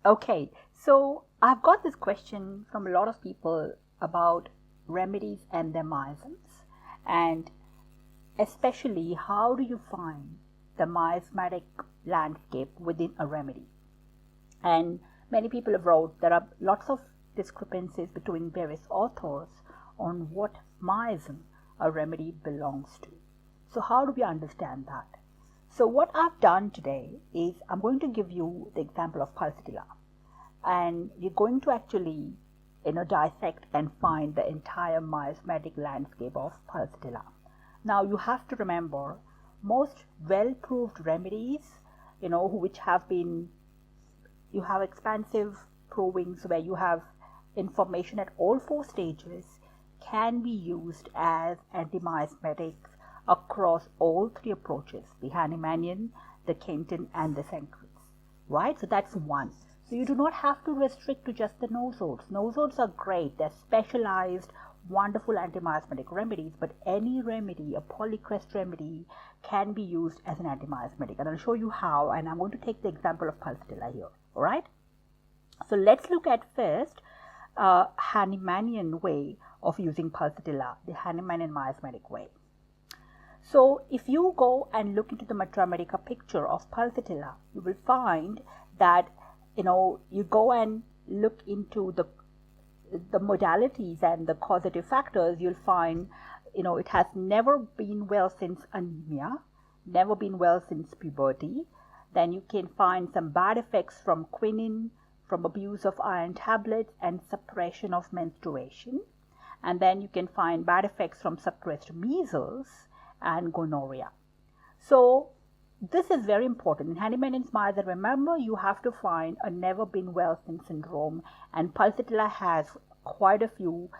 Okay, so I've got this question from a lot of people about remedies and their miasms, and especially how do you find the miasmatic landscape within a remedy. And many people have wrote there are lots of discrepancies between various authors on what miasm a remedy belongs to. So how do we understand that? So what I've done today is I'm going to give you the example of Pulsatilla, and you're going to actually dissect and find the entire miasmatic landscape of Pulsatilla. Now you have to remember most well-proved remedies, which have been, you have expansive provings where you have information at all 4 stages, can be used as antimiasmatics across all 3 approaches, the Hahnemannian, the Kentian, and the Sankaran, right? So that's one. So you do not have to restrict to just the nosodes. Nosodes are great. They're specialized, wonderful antimiasmatic remedies, but any remedy, a polycrest remedy, can be used as an antimiasmatic. And I'll show you how, and I'm going to take the example of Pulsatilla here, all right? So let's look at first Hahnemannian way of using Pulsatilla, the Hahnemannian miasmatic way. So if you go and look into the Mathematical picture of Pulsatilla, you will find that, you go and look into the modalities and the causative factors, you'll find, it has never been well since anemia, never been well since puberty. Then you can find some bad effects from quinine, from abuse of iron tablets and suppression of menstruation. And then you can find bad effects from suppressed measles and gonorrhea. So this is very important. In Hahnemannian's miasm, remember, you have to find a never been well since syndrome, and Pulsatilla has quite a few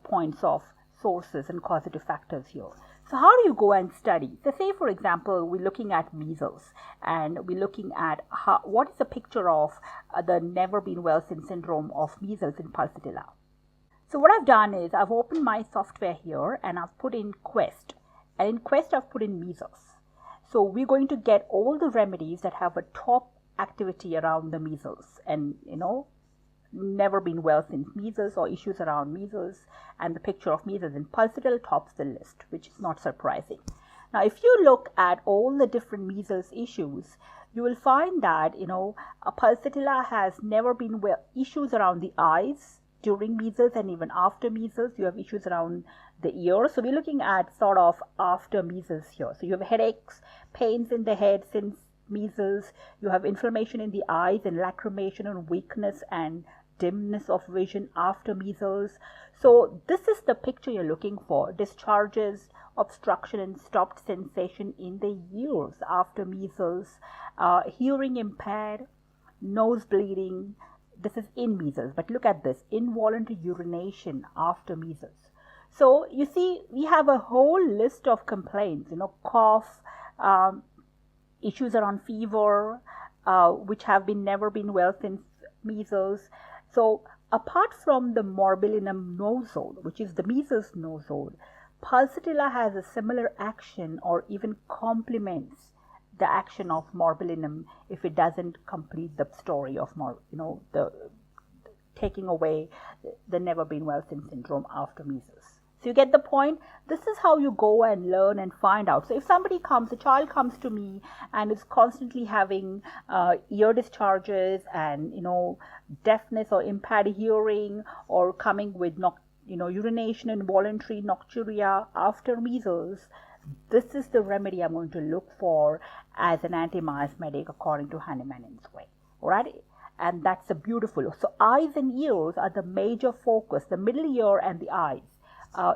points of sources and causative factors here. So how do you go and study? So say, for example, we're looking at measles, and we're looking at what is the picture of the never been well since syndrome of measles in Pulsatilla. So what I've done is I've opened my software here and I've put in Quest, and in Quest I've put in measles. So we're going to get all the remedies that have a top activity around the measles and, never been well since measles or issues around measles, and the picture of measles in Pulsatilla tops the list, which is not surprising. Now, if you look at all the different measles issues, you will find that, a Pulsatilla has never been well, issues around the eyes during measles and even after measles. You have issues around the ear. So we're looking at sort of after measles here. So you have headaches, pains in the head since measles. You have inflammation in the eyes and lacrimation and weakness and dimness of vision after measles. So this is the picture you're looking for. Discharges, obstruction and stopped sensation in the ears after measles, hearing impaired, nose bleeding. This is in measles, but look at this, involuntary urination after measles. So you see, we have a whole list of complaints, cough, issues around fever, which have never been well since measles. So apart from the morbillinum nosode, which is the measles nosode, Pulsatilla has a similar action or even complements the action of morbillinum if it doesn't complete the story of the taking away the never been well since syndrome after measles. So you get the point. This is how you go and learn and find out. So if somebody comes, a child comes to me and is constantly having ear discharges and deafness or impaired hearing, or coming with urination and voluntary nocturia after measles, this is the remedy I'm going to look for as an antimiasmatic according to Hahnemannian's way. All right. And that's a beautiful. So eyes and ears are the major focus, the middle ear and the eyes.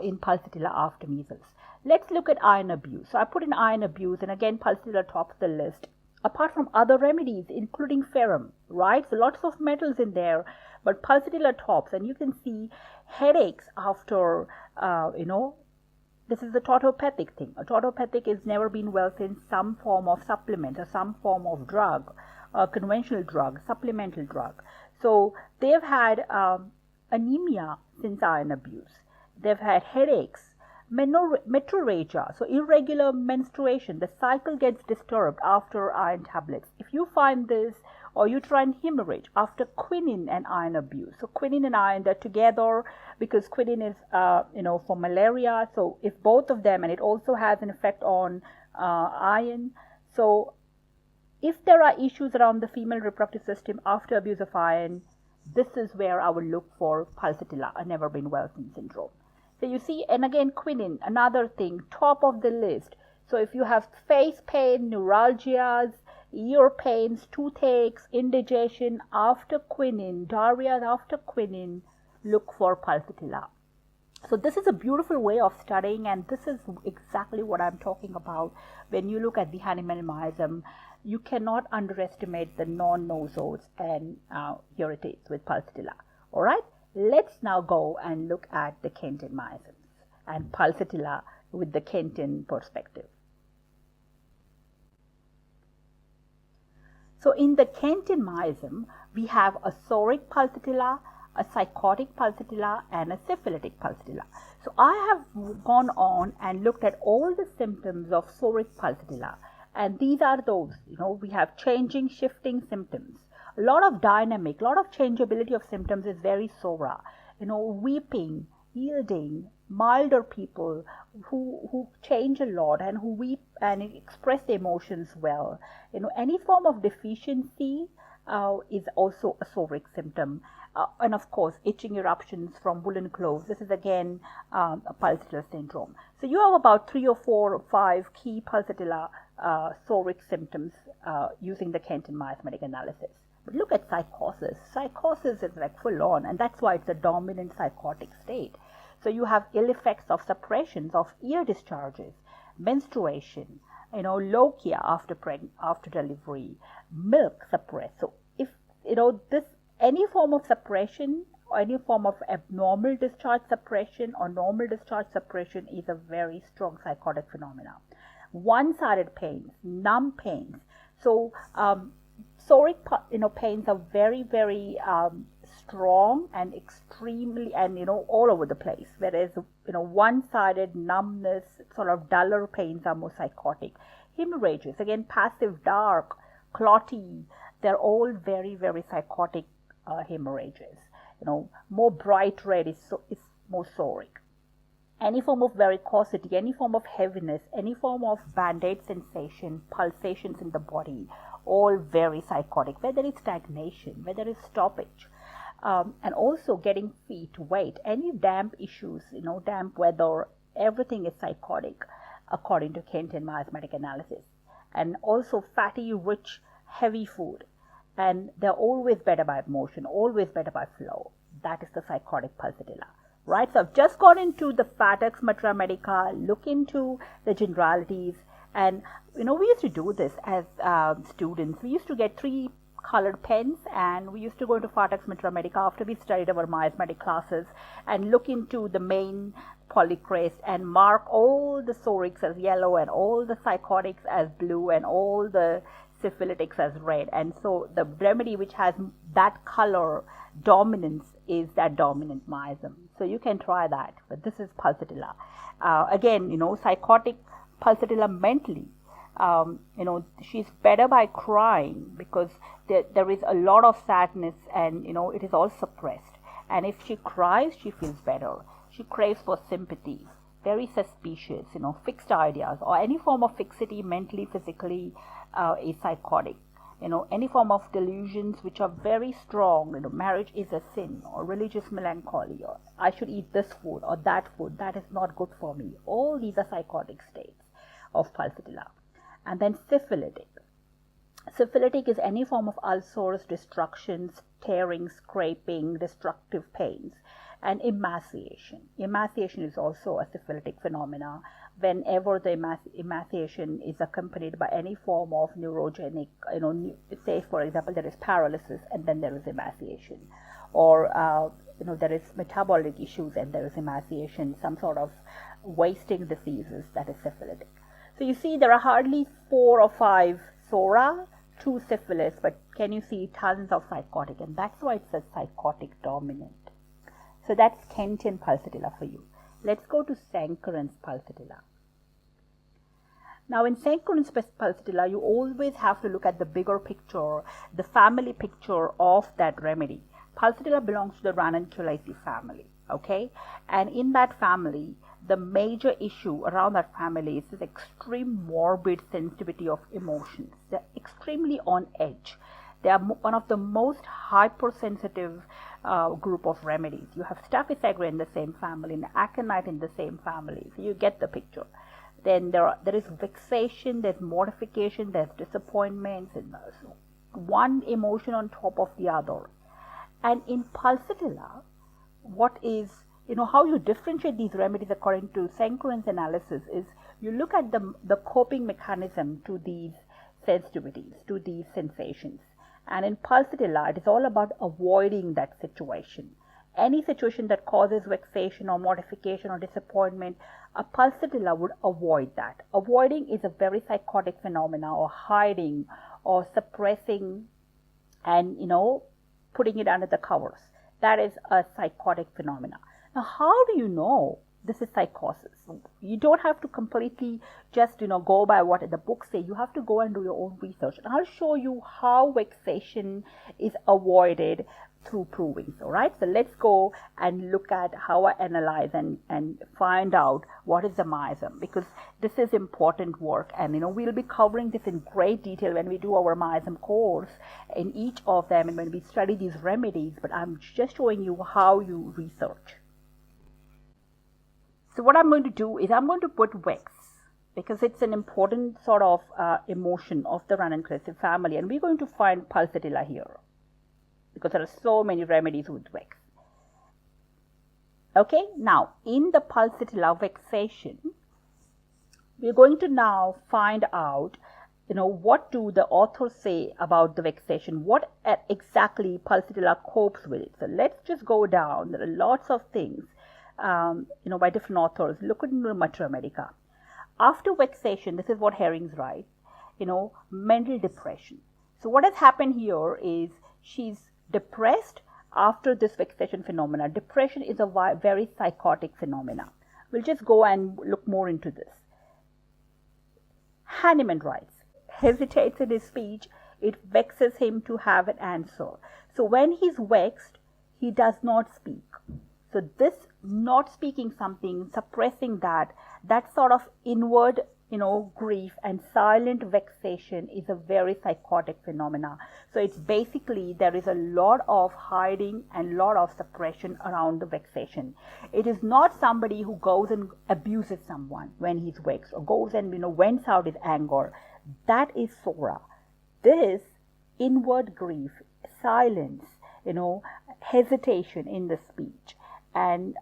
In Pulsatilla after measles. Let's look at iron abuse. So I put in iron abuse, and again Pulsatilla tops the list. Apart from other remedies, including ferrum, right? So lots of metals in there, but Pulsatilla tops, and you can see headaches after, this is the tautopathic thing. A tautopathic has never been well since some form of supplement or some form of drug, conventional drug, supplemental drug. So they've had anemia since iron abuse. They've had headaches, metrorrhagia, so irregular menstruation. The cycle gets disturbed after iron tablets. If you find this, or uterine hemorrhage after quinine and iron abuse. So quinine and iron, they're together because quinine is, for malaria. So if both of them, and it also has an effect on iron. So if there are issues around the female reproductive system after abuse of iron, this is where I will look for Pulsatilla, a never been well seen syndrome. So you see, and again, quinine, another thing, top of the list. So if you have face pain, neuralgias, ear pains, toothaches, indigestion after quinine, diarrhea after quinine, look for Pulsatilla. So this is a beautiful way of studying, and this is exactly what I'm talking about. When you look at the Hahnemannian miasm, you cannot underestimate the non-nosodes, and here it is with Pulsatilla. All right, let's now go and look at the Kentian miasms and Pulsatilla with the Kentian perspective. So in the Kentian miasm, we have a Psoric Pulsatilla, a Sycotic Pulsatilla, and a Syphillitic Pulsatilla. So I have gone on and looked at all the symptoms of Psoric Pulsatilla, and these are those, we have changing, shifting symptoms. A lot of dynamic, a lot of changeability of symptoms is very Psora. Weeping, yielding, milder people who change a lot and who weep and express the emotions well. Any form of deficiency is also a psoric symptom. And of course, itching eruptions from woolen clothes. This is again a Pulsatilla syndrome. So you have about 3 or 4 or 5 key Pulsatilla psoric symptoms using the Kentian miasmatic analysis. But look at psychosis. Psychosis is like full on, and that's why it's a dominant psychotic state. So you have ill effects of suppressions of ear discharges, menstruation, lochia after delivery, milk suppressed. So if this any form of suppression or any form of abnormal discharge suppression or normal discharge suppression is a very strong psychotic phenomena. One-sided pains, numb pains. So psoric pains are very, very strong and extremely, and all over the place, whereas one-sided numbness, sort of duller pains are more psychotic. Hemorrhages, again, passive, dark, clotty, they're all very, very psychotic hemorrhages. More bright red is more psoric. Any form of varicosity, any form of heaviness, any form of band-aid sensation, pulsations in the body, all very psychotic, whether it's stagnation, whether it's stoppage, and also getting feet wet, any damp issues, damp weather, everything is psychotic according to Kentian miasmatic analysis. And also fatty, rich, heavy food, and they're always better by motion, always better by flow. That is the Sycotic Pulsatilla. Right, so I've just got into the Fatex Matra Medica, look into the generalities, and we used to do this as students. We used to get 3 colored pens, and we used to go into Fatex Matra Medica after we studied our miasmatic classes and look into the main polycrest and mark all the psorics as yellow and all the psychotics as blue and all the syphilitics as red. And so the remedy which has that color dominance is that dominant miasm. So you can try that, but this is Pulsatilla. Again, Sycotic Pulsatilla mentally, she's better by crying because there is a lot of sadness and, it is all suppressed. And if she cries, she feels better. She craves for sympathy, very suspicious, fixed ideas or any form of fixity mentally, physically is psychotic. Any form of delusions which are very strong, marriage is a sin, or religious melancholy, or I should eat this food or that food, that is not good for me. All these are psychotic states of Pulsatilla. And then syphilitic. Syphilitic is any form of ulcers, destructions, tearing, scraping, destructive pains, and emaciation. Emaciation is also a syphilitic phenomena. Whenever the emaciation is accompanied by any form of neurogenic, say for example there is paralysis and then there is emaciation, or there is metabolic issues and there is emaciation, some sort of wasting diseases, that is syphilitic. So you see there are hardly 4 or 5 psora, 2 syphilis, but can you see tons of psychotic, and that's why it's a psychotic dominant. So that's Kentian Pulsatilla for you. Let's go to Sankaran's Pulsatilla. Now in Sankaran Pulsatilla, you always have to look at the bigger picture, the family picture of that remedy. Pulsatilla belongs to the Ranunculaceae family, okay? And in that family, the major issue around that family is this extreme morbid sensitivity of emotions. They're extremely on edge. They are one of the most hypersensitive group of remedies. You have Staphysagra in the same family and aconite in the same family, so you get the picture. Then there is vexation, there's mortification, there's disappointment, and one emotion on top of the other. And in Pulsatilla, what is, how you differentiate these remedies according to Sankaran's analysis is you look at the coping mechanism to these sensitivities, to these sensations. And in Pulsatilla, it is all about avoiding that situation. Any situation that causes vexation or mortification or disappointment, a Pulsatilla would avoid that. Avoiding is a very psychotic phenomena, or hiding or suppressing and, putting it under the covers. That is a psychotic phenomena. Now, how do you know this is psychosis? You don't have to completely just, go by what the books say. You have to go and do your own research. And I'll show you how vexation is avoided through proving. All right, so let's go and look at how I analyze and find out what is the miasm, because this is important work, and we'll be covering this in great detail when we do our miasm course in each of them and when we study these remedies, but I'm just showing you how you research. So what I'm going to do is I'm going to put vex, because it's an important sort of emotion of the Ranunculaceae family, and we're going to find Pulsatilla here, because there are so many remedies with vex. Okay, now in the Pulsatilla vexation, we're going to now find out, what do the authors say about the vexation, what exactly Pulsatilla copes with it. So let's just go down. There are lots of things, by different authors. Look at Rheumata Medica. After vexation, this is what Herring's writes, mental depression. So what has happened here is she's depressed after this vexation phenomena. Depression is a very psychotic phenomena. We'll just go and look more into this. Hahnemann writes, hesitates in his speech, it vexes him to have an answer. So when he's vexed, he does not speak. So this not speaking something, suppressing that sort of inward grief and silent vexation is a very psychotic phenomena. So it's basically there is a lot of hiding and lot of suppression around the vexation. It is not somebody who goes and abuses someone when he's vexed, or goes and vents out his anger. That is Sora. This inward grief, silence, hesitation in the speech, and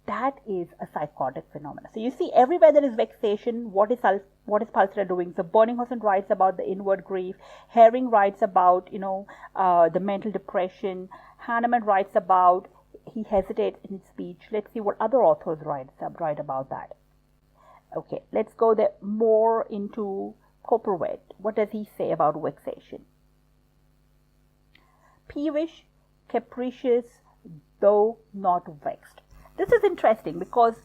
that is a psychotic phenomenon. So you see, everywhere there is vexation, what is Pulsatilla doing? So Bonninghausen writes about the inward grief. Herring writes about, the mental depression. Hahnemann writes about he hesitates in his speech. Let's see what other authors write about that. Okay, let's go there more into Copperwet. What does he say about vexation? Peevish, capricious, though not vexed. This is interesting because,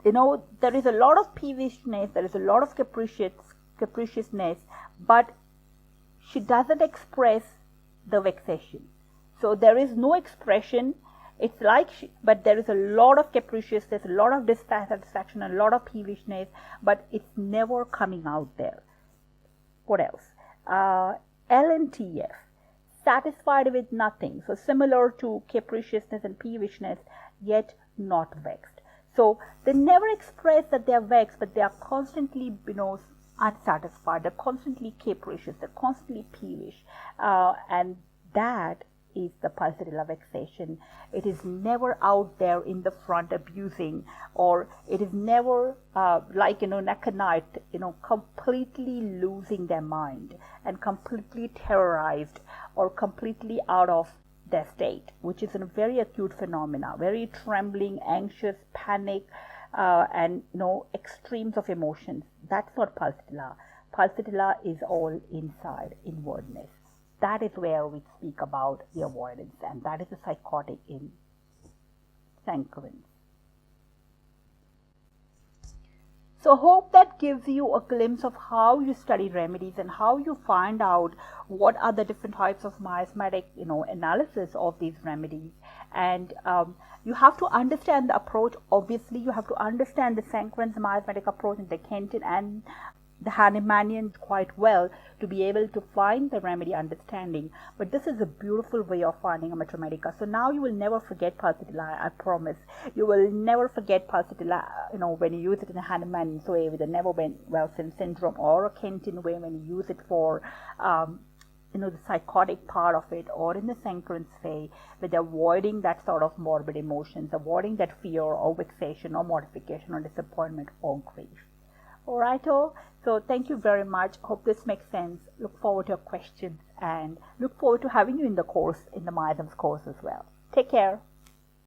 there is a lot of peevishness, there is a lot of capriciousness, but she doesn't express the vexation. So there is no expression. It's like, but there is a lot of capriciousness, a lot of dissatisfaction, a lot of peevishness, but it's never coming out there. What else? LNTF, satisfied with nothing. So similar to capriciousness and peevishness, yet not vexed. So they never express that they are vexed, but they are constantly, unsatisfied. They're constantly capricious. They're constantly peevish, and that is the Pulsatilla vexation. It is never out there in the front abusing, or it is never like aconite, completely losing their mind and completely terrorized or completely out of their state, which is a very acute phenomena, very trembling, anxious, panic, and extremes of emotions. That's not Pulsatilla. Pulsatilla is all inside, inwardness. That is where we speak about the avoidance, and that is the psychotic in Sankaran. So hope that gives you a glimpse of how you study remedies and how you find out what are the different types of miasmatic, analysis of these remedies. And you have to understand the approach. Obviously, you have to understand the Sankaran's miasmatic approach and the Kentian and the Hahnemannian quite well to be able to find the remedy understanding. But this is a beautiful way of finding a metromedica. So now you will never forget Pulsatilla, I promise. You will never forget Pulsatilla, when you use it in a Hahnemannian way with a Never-Well-Seen syndrome, or a Kentian way when you use it for the psychotic part of it, or in the Sankaran's way with avoiding that sort of morbid emotions, avoiding that fear or vexation or mortification or disappointment or grief. Alrighto, so thank you very much. Hope this makes sense. Look forward to your questions and look forward to having you in the course, in the Miasms course as well. Take care.